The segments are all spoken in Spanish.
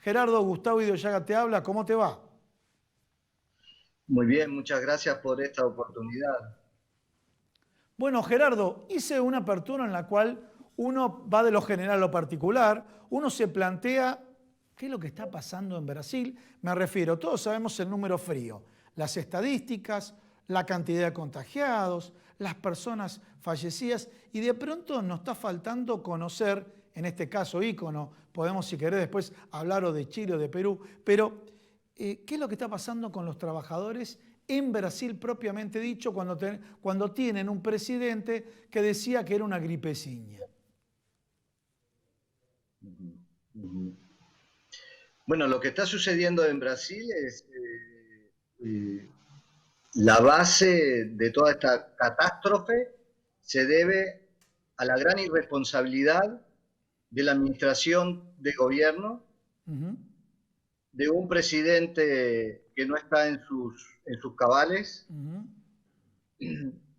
Gerardo, Gustavo Idoyaga te habla, ¿cómo te va? Muy bien, muchas gracias por esta oportunidad. Bueno, Gerardo, hice una apertura en la cual uno va de lo general a lo particular, uno se plantea qué es lo que está pasando en Brasil. Me refiero, todos sabemos el número frío, las estadísticas, la cantidad de contagiados, las personas fallecidas, y de pronto nos está faltando conocer, en este caso ícono, podemos si querés después hablar o de Chile o de Perú, pero ¿qué es lo que está pasando con los trabajadores en Brasil propiamente dicho cuando tienen un presidente que decía que era una gripeciña? Ujú, ujú. Bueno, lo que está sucediendo en Brasil es la base de toda esta catástrofe se debe a la gran irresponsabilidad de la administración de gobierno, Ujú. de un presidente que no está en sus cabales. Ujú.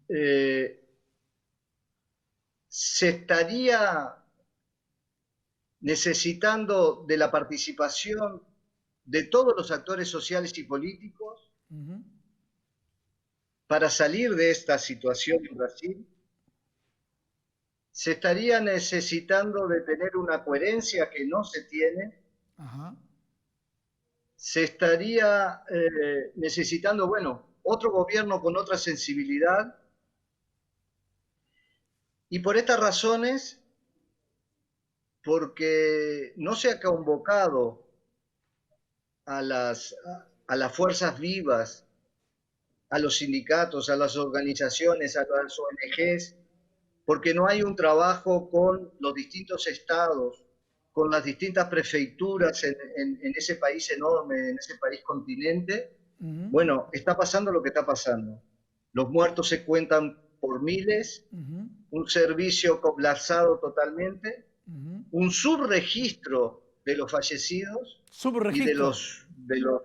Eh, se estaría necesitando de la participación de todos los actores sociales y políticos Ujú. para salir de esta situación en Brasil. Se estaría necesitando de tener una coherencia que no se tiene. Ajá. Se estaría necesitando, bueno, otro gobierno con otra sensibilidad. Y por estas razones, porque no se ha convocado a las fuerzas vivas, a los sindicatos, a las organizaciones, a las ONGs, porque no hay un trabajo con los distintos estados, con las distintas prefecturas en ese país enorme, en ese país continente. Ujú. Bueno, está pasando lo que está pasando. Los muertos se cuentan por miles, Ujú. un servicio colapsado totalmente, Ujú. un subregistro de los fallecidos y Subregistro. de los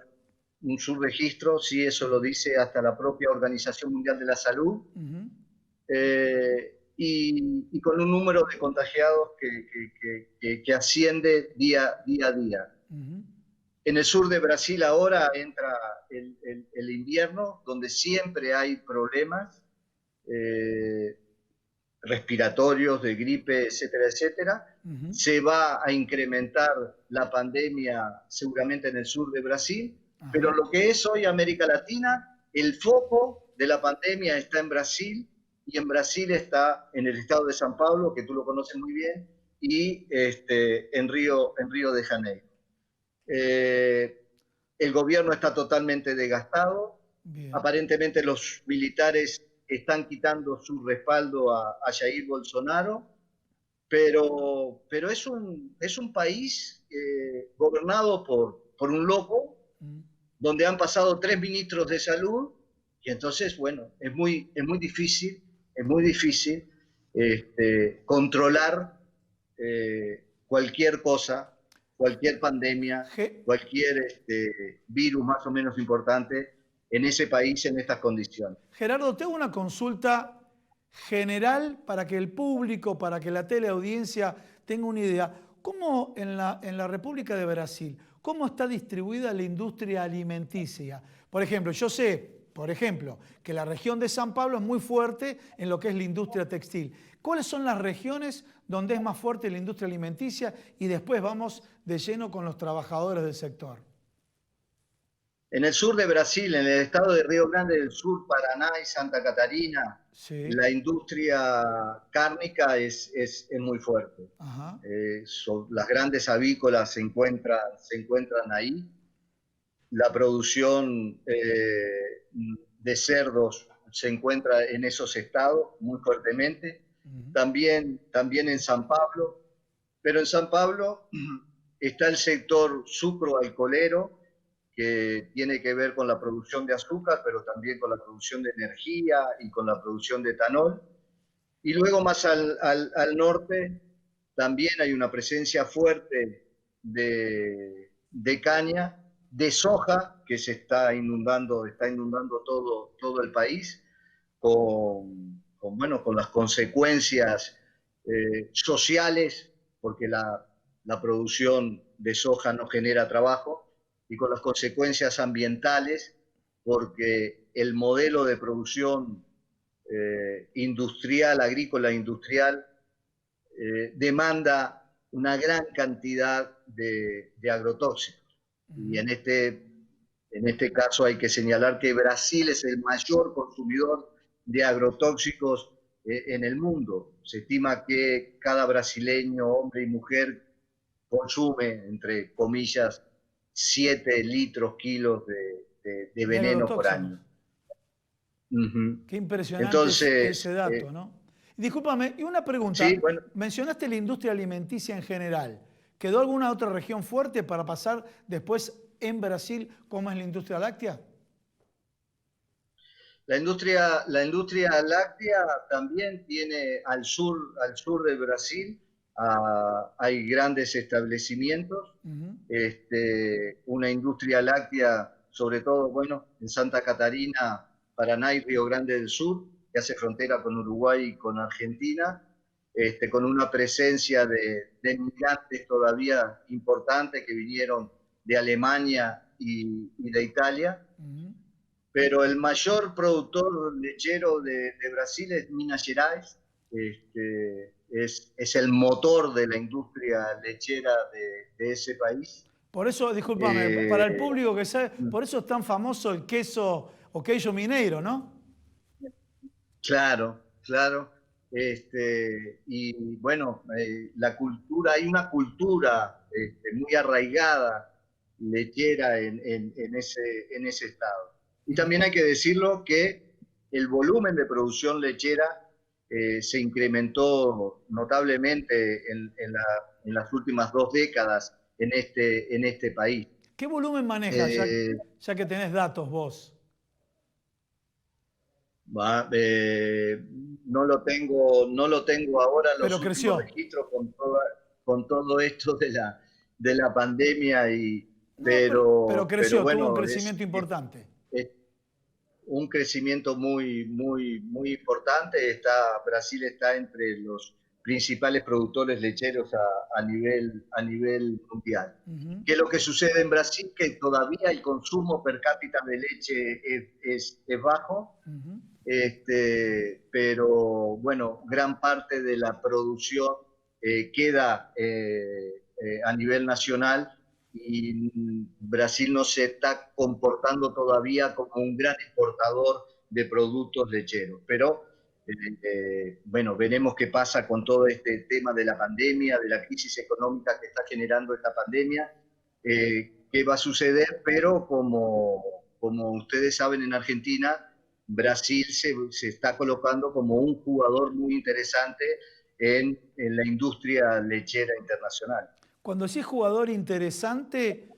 un subregistro, si eso lo dice hasta la propia Organización Mundial de la Salud, Ujú. y con un número de contagiados que asciende día a día. Ujú. En el sur de Brasil ahora entra el invierno, donde siempre hay problemas eh, respiratorios, de gripe, etcétera, etcétera. Ujú. Se va a incrementar la pandemia seguramente en el sur de Brasil, pero Ajá. lo que es hoy América Latina, el foco de la pandemia está en Brasil, y en Brasil está en el estado de San Pablo, que tú lo conoces muy bien, y en Río de Janeiro. Eh, el gobierno está totalmente desgastado. Bien. Aparentemente los militares están quitando su respaldo a Jair Bolsonaro, pero es un país gobernado por un loco, Ujú. donde han pasado 3 ministros de salud, y entonces, bueno, es muy difícil controlar cualquier cosa, cualquier pandemia, Ge- cualquier virus más o menos importante en ese país en estas condiciones. Gerardo, tengo una consulta general para que el público, para que la teleaudiencia tenga una idea. ¿Cómo en la República de Brasil, cómo está distribuida la industria alimenticia? Por ejemplo, yo sé, por ejemplo, que la región de San Pablo es muy fuerte en lo que es la industria textil. ¿Cuáles son las regiones donde es más fuerte la industria alimenticia? Y después vamos de lleno con los trabajadores del sector. En el sur de Brasil, en el estado de Río Grande del Sur, Paraná y Santa Catarina, Sí. la industria cárnica es muy fuerte. Ajá. Las grandes avícolas se encuentran ahí. La producción de cerdos se encuentra en esos estados muy fuertemente. Ujú. También en San Pablo, pero en San Pablo está el sector sucroalcoholero, que tiene que ver con la producción de azúcar, pero también con la producción de energía y con la producción de etanol. Y luego más al norte también hay una presencia fuerte de caña, de soja, que está inundando todo el país, bueno, con las consecuencias sociales, porque la producción de soja no genera trabajo y con las consecuencias ambientales, porque el modelo de producción industrial, agrícola industrial, demanda una gran cantidad de agrotóxicos. Y en este caso hay que señalar que Brasil es el mayor consumidor de agrotóxicos en el mundo. Se estima que cada brasileño, hombre y mujer, consume, entre comillas, 7 litros, kilos de De veneno por agrotóxicos. año. Uh-huh. Qué impresionante es Entonces, ese dato, ¿no? Discúlpame, y una sí, pregunta. bueno, Mencionaste la industria alimenticia en general. ¿Quedó alguna otra región fuerte para pasar después en Brasil, como es la industria láctea? la industria láctea también tiene al sur de Brasil, hay grandes establecimientos, una industria láctea, sobre todo, bueno, en Santa Catarina, Paraná y Río Grande del Sur, que hace frontera con Uruguay y con Argentina, con una presencia de migrantes todavía importante que vinieron de Alemania y de Italia. Pero el mayor productor lechero de Brasil es Minas Gerais, es el motor de la industria lechera de ese país. Por eso, discúlpame, para el Eh, público que sabe, por eso es tan famoso el queso o queijo mineiro, ¿no? claro, claro. Y bueno, hay una cultura muy arraigada lechera en ese estado. Y también hay que decirlo que el volumen de producción lechera se incrementó notablemente en las últimas 2 décadas en este país. ¿Qué volumen manejas, Eh, ya que tenés datos vos? Va, no lo tengo ahora Pero los últimos creció. registros con todo esto de la pandemia, No, pero pero creció, tuvo un bueno, crecimiento importante. es un crecimiento muy, muy, muy importante. Brasil está entre los principales productores lecheros a nivel mundial. ¿Qué es lo que sucede en Brasil? Que todavía el consumo per cápita de leche es bajo, pero bueno, gran parte de la producción queda a nivel nacional, y Brasil no se está comportando todavía como un gran exportador de productos lecheros. Pero bueno, veremos qué pasa con todo este tema de la pandemia, de la crisis económica que está generando esta pandemia, qué va a suceder, pero como ustedes saben, en Argentina, Brasil se está colocando como un jugador muy interesante en la industria lechera internacional. Cuando sí es jugador interesante,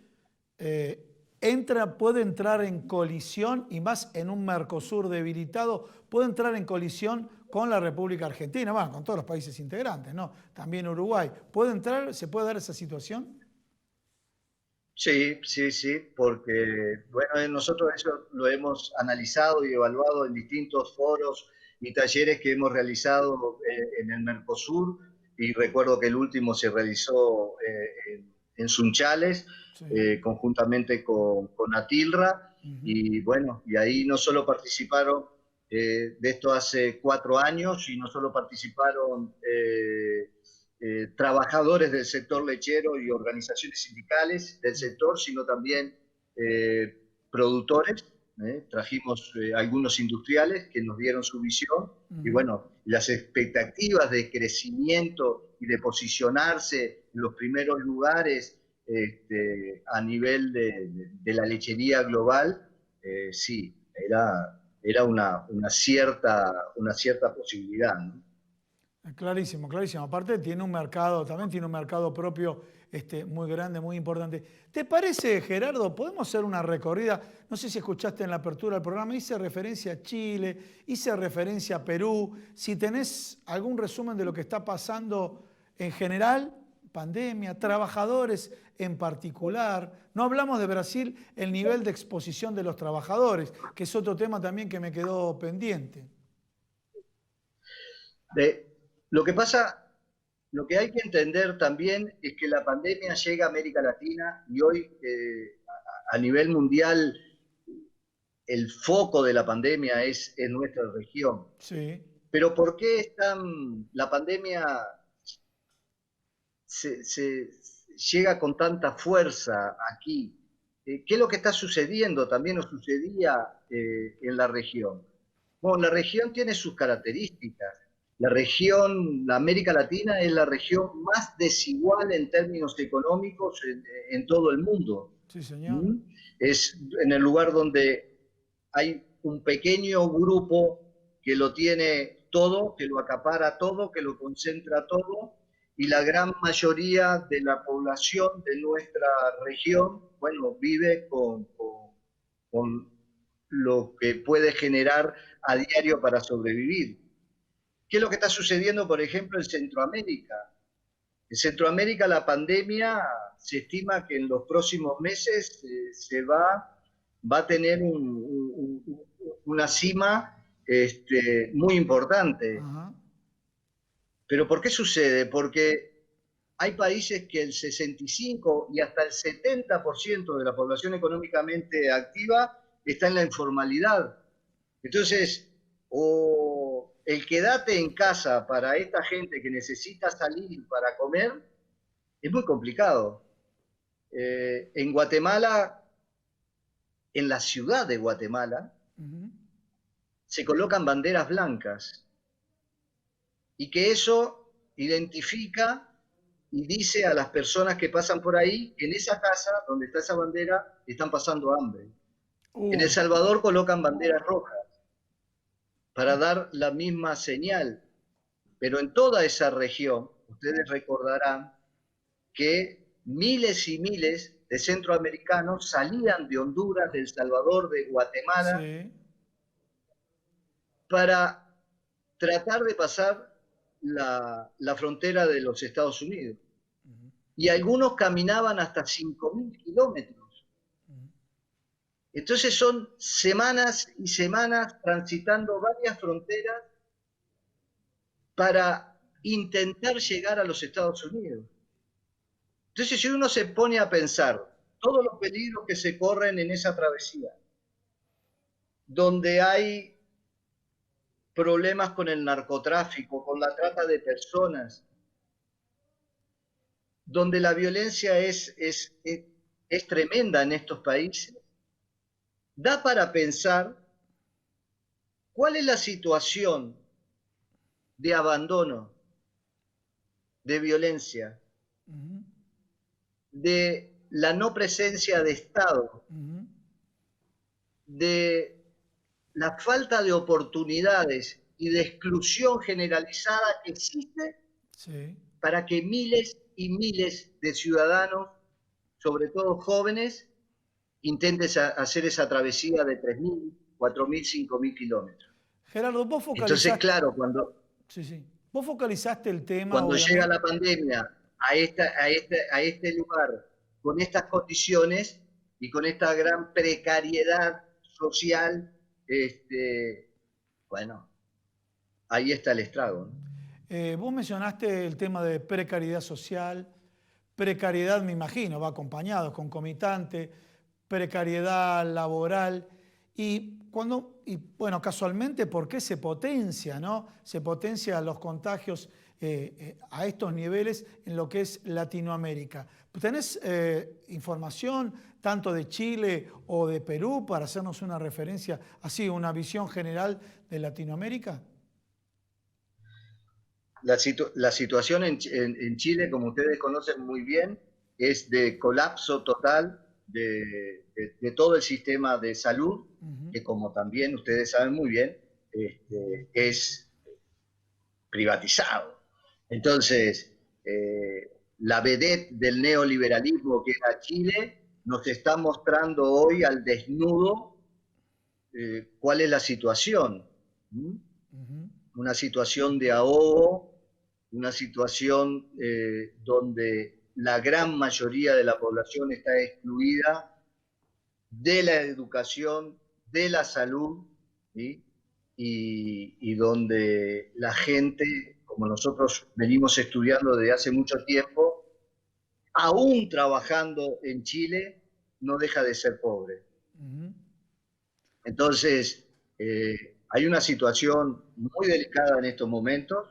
puede entrar en colisión, y más en un Mercosur debilitado, puede entrar en colisión con la República Argentina, bueno, con todos los países integrantes, ¿no? También Uruguay. ¿Se puede dar esa situación? Sí, sí, sí, porque bueno, nosotros eso lo hemos analizado y evaluado en distintos foros y talleres que hemos realizado en el Mercosur, y recuerdo que el último se realizó en Sunchales, Sí. conjuntamente con Atilra, y bueno, y ahí no solo participaron, de esto hace 4 años, y no solo participaron trabajadores del sector lechero y organizaciones sindicales del sector, sino también productores. Trajimos algunos industriales que nos dieron su visión, y bueno, las expectativas de crecimiento y de posicionarse en los primeros lugares a nivel de la lechería global, sí, era una cierta posibilidad, ¿no? Clarísimo, clarísimo. Aparte también tiene un mercado propio muy grande, muy importante. ¿Te parece, Gerardo? Podemos hacer una recorrida. No sé si escuchaste en la apertura del programa, hice referencia a Chile, hice referencia a Perú. Si tenés algún resumen de lo que está pasando en general, pandemia, trabajadores en particular. No hablamos de Brasil, el nivel de exposición de los trabajadores, que es otro tema también que me quedó pendiente. Lo que pasa Lo que hay que entender también es que la pandemia llega a América Latina y hoy a nivel mundial el foco de la pandemia es en nuestra región. Sí. Pero ¿por qué la pandemia llega con tanta fuerza aquí? ¿Qué es lo que está sucediendo? También nos sucedía en la región. Bueno, la región tiene sus características. La América Latina es la región más desigual en términos económicos en todo el mundo. Sí, señor. ¿Mm? Es en el lugar donde hay un pequeño grupo que lo tiene todo, que lo acapara todo, que lo concentra todo, y la gran mayoría de la población de nuestra región, bueno, vive con lo que puede generar a diario para sobrevivir. ¿Qué es lo que está sucediendo, por ejemplo, en Centroamérica? En Centroamérica la pandemia se estima que en los próximos meses va a tener una cima muy importante. Ajá. ¿Pero por qué sucede? Porque hay países que el 65 y hasta el 70% de la población económicamente activa está en la informalidad. Entonces, o el quédate en casa para esta gente que necesita salir para comer es muy complicado. En Guatemala, en la ciudad de Guatemala, se colocan banderas blancas y que eso identifica y dice a las personas que pasan por ahí que en esa casa donde está esa bandera están pasando hambre. En El Salvador colocan banderas rojas para dar la misma señal, pero en toda esa región, ustedes recordarán que miles y miles de centroamericanos salían de Honduras, de El Salvador, de Guatemala, Sí. para tratar de pasar la frontera de los Estados Unidos. Y algunos caminaban hasta 5.000 kilómetros. Entonces son semanas y semanas transitando varias fronteras para intentar llegar a los Estados Unidos. Entonces, si uno se pone a pensar todos los peligros que se corren en esa travesía, donde hay problemas con el narcotráfico, con la trata de personas, donde la violencia es tremenda en estos países, da para pensar cuál es la situación de abandono, de violencia, de la no presencia de Estado, de la falta de oportunidades y de exclusión generalizada que existe para que miles y miles de ciudadanos, sobre todo jóvenes, intenten hacer esa travesía de 3.000, 4.000, 5.000 kilómetros. Gerardo, vos focalizaste... Entonces, claro, Vos focalizaste el tema, cuando llega obviamente... la pandemia a este lugar, con estas condiciones y con esta gran precariedad social, bueno, ahí está el estrago, ¿no? Vos mencionaste el tema de precariedad social, precariedad, me imagino, va acompañado, concomitante, precariedad laboral, y bueno, casualmente, ¿por qué se potencia, no? Se potencia los contagios a estos niveles en lo que es Latinoamérica. ¿Tenés información tanto de Chile o de Perú para hacernos una referencia, así, una visión general de Latinoamérica? La situación en Chile, como ustedes conocen muy bien, es de colapso total de todo el sistema de salud, que como también ustedes saben muy bien, es privatizado. Entonces, la vedette del neoliberalismo que era Chile nos está mostrando hoy al desnudo cuál es la situación. Una situación de ahogo, una situación donde la gran mayoría de la población está excluida de la educación, de la salud, ¿sí? Y donde la gente, como nosotros venimos estudiando desde hace mucho tiempo, aún trabajando en Chile, no deja de ser pobre. Entonces, hay una situación muy delicada en estos momentos,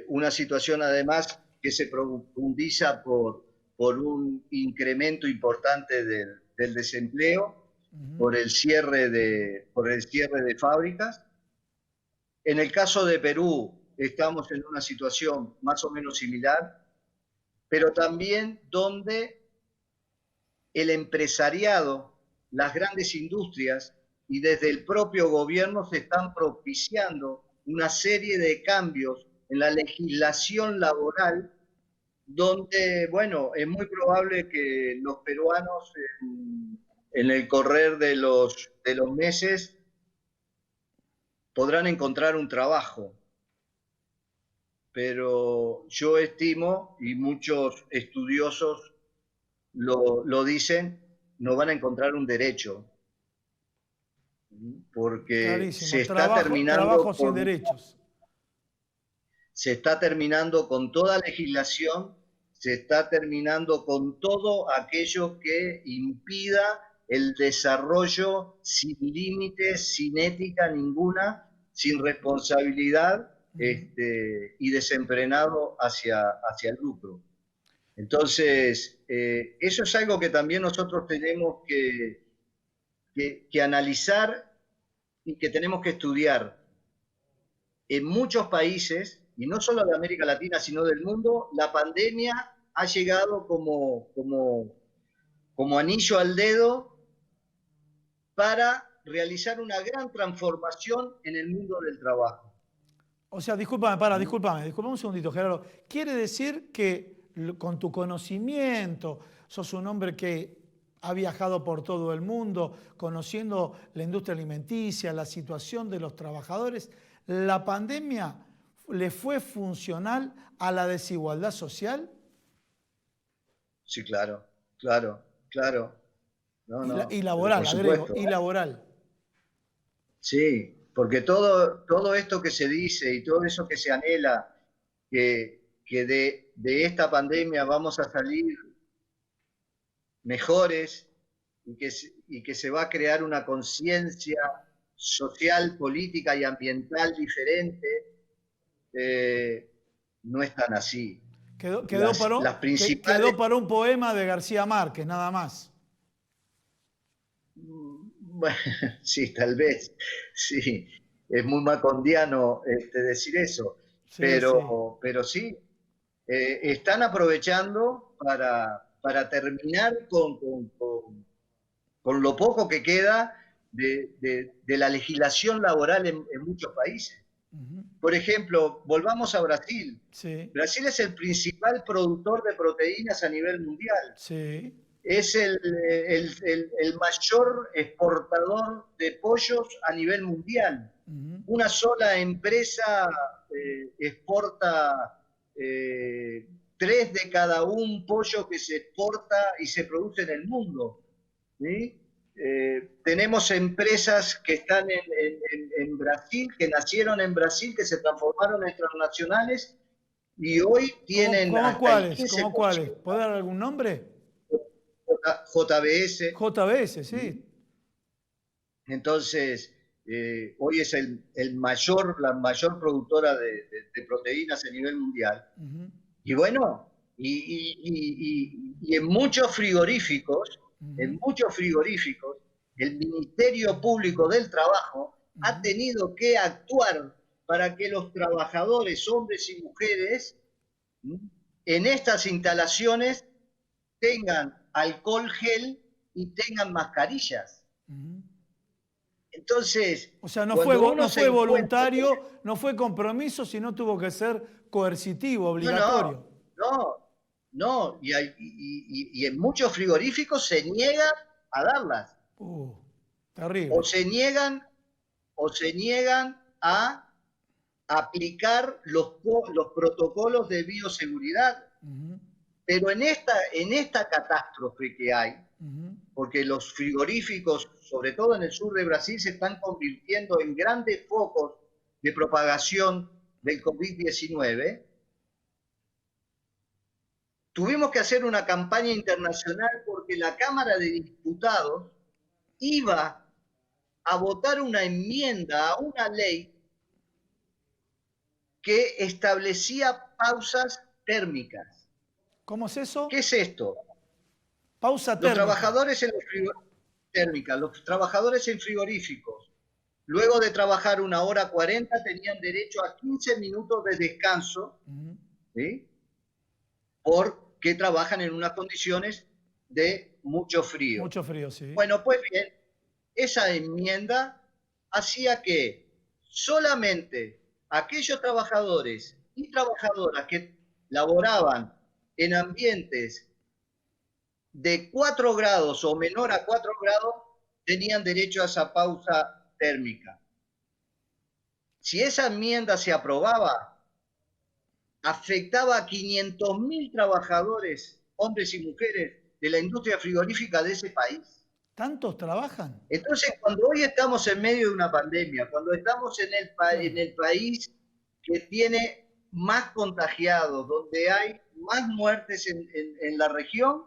una situación además que se profundiza por un incremento importante del desempleo, por el cierre de fábricas. En el caso de Perú, estamos en una situación más o menos similar, pero también donde el empresariado, las grandes industrias y desde el propio gobierno se están propiciando una serie de cambios en la legislación laboral, donde, bueno, es muy probable que los peruanos en el correr de los meses podrán encontrar un trabajo. Pero yo estimo, y muchos estudiosos lo dicen, no van a encontrar un derecho, porque Clarísimo. Trabajo sin derechos. Se está terminando con toda legislación, se está terminando con todo aquello que impida el desarrollo sin límites, sin ética ninguna, sin responsabilidad y desenfrenado hacia el lucro. Entonces, eso es algo que también nosotros tenemos que analizar y que tenemos que estudiar. En muchos países, y no solo de América Latina, sino del mundo, la pandemia ha llegado como anillo al dedo para realizar una gran transformación en el mundo del trabajo. O sea, discúlpame un segundito, Gerardo. ¿Quiere decir que con tu conocimiento, sos un hombre que ha viajado por todo el mundo, conociendo la industria alimenticia, la situación de los trabajadores, la pandemia le fue funcional a la desigualdad social? Sí, claro. Y laboral, agrego, y laboral. Sí, porque todo esto que se dice y todo eso que se anhela, que de esta pandemia vamos a salir mejores y que se va a crear una conciencia social, política y ambiental diferente, no es tan así. Quedó para un poema de García Márquez, nada más. Bueno, sí, tal vez, sí, es muy macondiano decir eso, Sí, pero sí, están aprovechando para terminar con lo poco que queda de la legislación laboral en muchos países. Por ejemplo, volvamos a Brasil. Sí. Brasil es el principal productor de proteínas a nivel mundial. Sí. Es el mayor exportador de pollos a nivel mundial. Una sola empresa exporta 3 de cada un pollo que se exporta y se produce en el mundo. ¿Sí? Tenemos empresas que están en Brasil, que nacieron en Brasil, que se transformaron en transnacionales y hoy tienen ¿Cómo cuáles? ¿Puede dar algún nombre? JBS. JBS, sí. Entonces, hoy es la mayor productora de proteínas a nivel mundial. Y bueno, y en muchos frigoríficos, el Ministerio Público del Trabajo ha tenido que actuar para que los trabajadores, hombres y mujeres, en estas instalaciones tengan alcohol gel y tengan mascarillas. Entonces, o sea, no fue voluntario, no fue compromiso, sino tuvo que ser coercitivo, obligatorio. No, y en muchos frigoríficos se niegan a darlas. Terrible. O se niegan a aplicar los protocolos de bioseguridad. Pero en esta catástrofe que hay, porque los frigoríficos, sobre todo en el sur de Brasil, se están convirtiendo en grandes focos de propagación del COVID-19, tuvimos que hacer una campaña internacional porque la Cámara de Diputados iba a votar una enmienda a una ley que establecía pausas térmicas. ¿Cómo es eso? ¿Qué es esto? Pausa Los térmica. trabajadores en los trabajadores en frigoríficos, luego de trabajar 1 hora 40, tenían derecho a 15 minutos de descanso, ¿sí? Porque trabajan en unas condiciones de mucho frío. Mucho frío, sí. Bueno, pues bien, esa enmienda hacía que solamente aquellos trabajadores y trabajadoras que laboraban en ambientes de 4 grados o menor a 4 grados tenían derecho a esa pausa térmica. Si esa enmienda se aprobaba, afectaba a 500.000 trabajadores, hombres y mujeres, de la industria frigorífica de ese país. ¿Tantos trabajan? Entonces, cuando hoy estamos en medio de una pandemia, cuando estamos en el país que tiene más contagiados, donde hay más muertes en la región,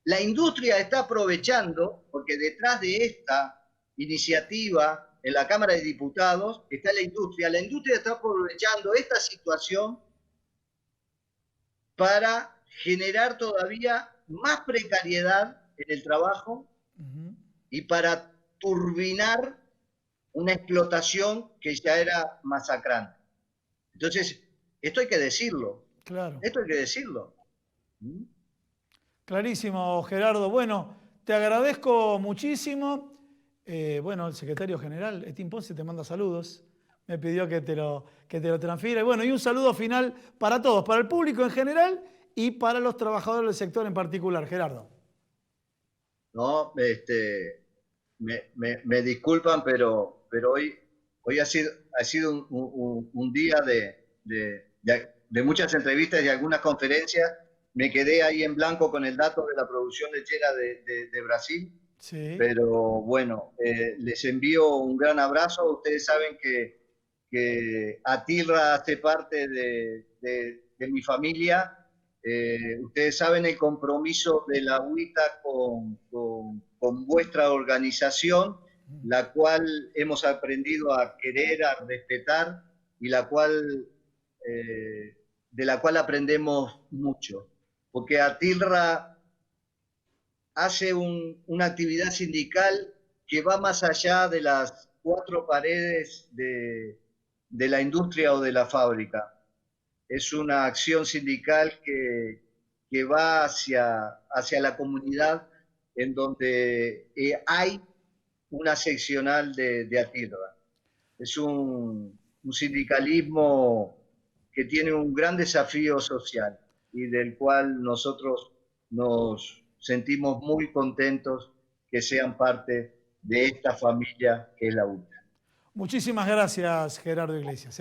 la industria está aprovechando, porque detrás de esta iniciativa en la Cámara de Diputados está la industria está aprovechando esta situación para generar todavía más precariedad en el trabajo y para turbinar una explotación que ya era masacrante. Entonces, esto hay que decirlo. Claro. Esto hay que decirlo. Clarísimo, Gerardo. Bueno, te agradezco muchísimo. Bueno, el secretario general, Etín Ponce, te manda saludos. Me pidió que te lo transfiera. Y bueno, y un saludo final para todos, para el público en general y para los trabajadores del sector en particular. Gerardo. No, me disculpan, pero hoy ha sido un día de muchas entrevistas y algunas conferencias. Me quedé ahí en blanco con el dato de la producción lechera de Brasil. Sí. Pero bueno, les envío un gran abrazo. Ustedes saben que Atilra hace parte de mi familia. Ustedes saben el compromiso de la UITA con vuestra organización, la cual hemos aprendido a querer, a respetar y de la cual aprendemos mucho. Porque Atilra hace una actividad sindical que va más allá de las 4 paredes de la industria o de la fábrica. Es una acción sindical que va hacia la comunidad en donde hay una seccional de Atilra. Es un sindicalismo que tiene un gran desafío social y del cual nosotros nos sentimos muy contentos que sean parte de esta familia que es la UTA. Muchísimas gracias, Gerardo Iglesias.